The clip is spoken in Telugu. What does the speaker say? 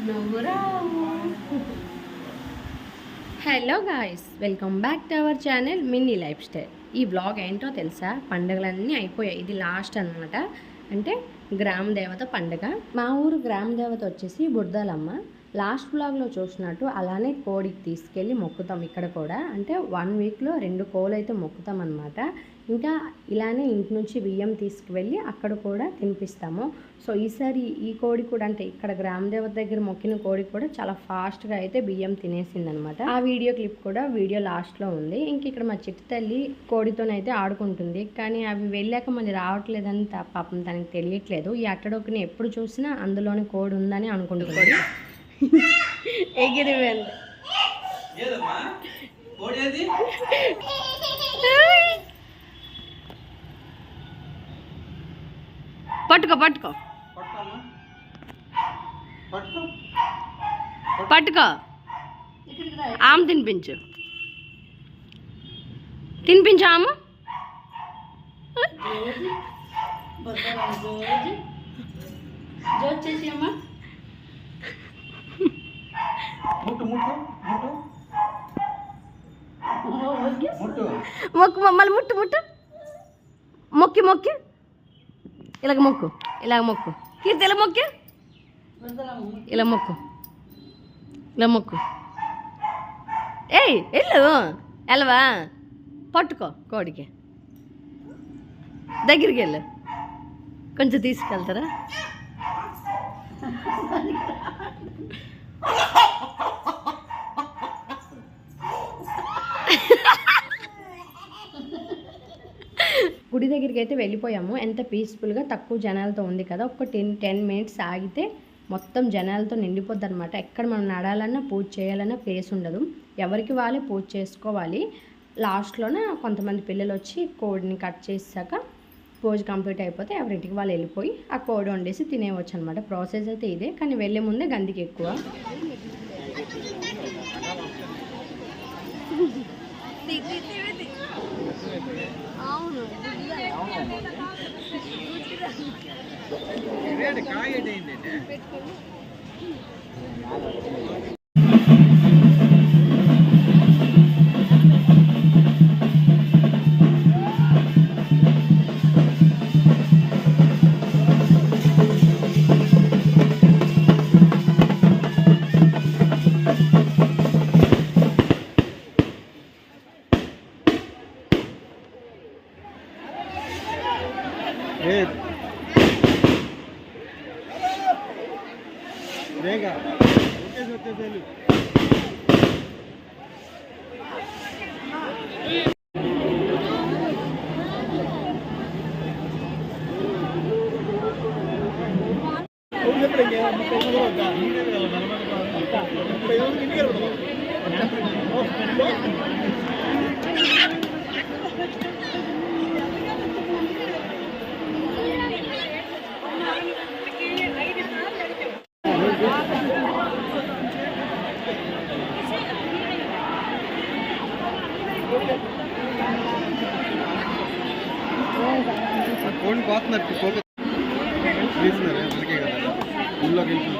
Hello guys, welcome back to our channel mini life style. ఈ బ్లాగ్ ఏంటో తెలుసా? పండుగలన్నీ అయిపోయాయి. ఇది లాస్ట్ అనమాట. అంటే గ్రామ దేవత పండుగ. మా ఊరు గ్రామ దేవత వచ్చేసి బుర్దాలమ్మ. లాస్ట్ బ్లాగ్లో చూసినట్టు అలానే కోడికి తీసుకెళ్ళి మొక్కుతాం. ఇక్కడ కూడా అంటే 1 వీక్లో 2 కోళ్ళు అయితే మొక్కుతాం అనమాట. ఇంకా ఇలానే ఇంటి నుంచి బియ్యం తీసుకువెళ్ళి అక్కడ కూడా తినిపిస్తాము. సో ఈసారి ఈ కోడి కూడా అంటే ఇక్కడ గ్రామదేవత దగ్గర మొక్కిన కోడి కూడా చాలా ఫాస్ట్గా అయితే బియ్యం తినేసిందనమాట. ఆ వీడియో క్లిప్ కూడా వీడియో లాస్ట్లో ఉంది. ఇంక ఇక్కడ మా చిట్టి తల్లి కోడితోనైతే ఆడుకుంటుంది. కానీ అవి వెళ్ళాక మళ్ళీ రావట్లేదని పాపం తనకి తెలియట్లేదు. ఈ అట్టడొక్కని ఎప్పుడు చూసినా అందులోని కోడి ఉందని అనుకుంటుంది. ఎగిరిపోయింది. పట్టుకో పట్టుకో పట్టుకో ఆమె తినిపించు తినిపించు ఆమె. మొక్కు మమ్మల్ని ముట్టు ముట్టు మొక్కి మొక్కి ఇలాగ మొక్కు ఇలాగ మొక్కు కీర్తి ఇలా మొక్కి ఇలా మొక్కు ఇలా మొక్కు. ఏయ్ వెళ్ళు వెళ్ళవా పట్టుకో కోడికి దగ్గరికి వెళ్ళు కొంచెం తీసుకెళ్తారా? గుడి దగ్గరికి అయితే వెళ్ళిపోయాము. ఎంత పీస్ఫుల్గా తక్కువ జనాలతో ఉంది కదా. ఒక 10 మినిట్స్ ఆగితే మొత్తం జనాలతో నిండిపోద్ది అనమాట. ఎక్కడ మనం నడాలన్నా పూజ చేయాలన్నా ప్లేస్ ఉండదు. ఎవరికి వాళ్ళే పూజ చేసుకోవాలి. లాస్ట్లోనే కొంతమంది పిల్లలు వచ్చి కోడిని కట్ చేసాక పూజ కంప్లీట్ అయిపోతే ఎవరింటికి వాళ్ళు వెళ్ళిపోయి ఆ కోడి వండేసి తినేవచ్చు అనమాట. ప్రాసెస్ అయితే ఇదే, కానీ వెళ్ళే ముందే గందికి ఎక్కువ. అవును ఫోన్ పోతున్నట్టు ఫోటో తీస్తున్నారు అందుకే కదా ఇంట్లోకి వెళ్తుంది.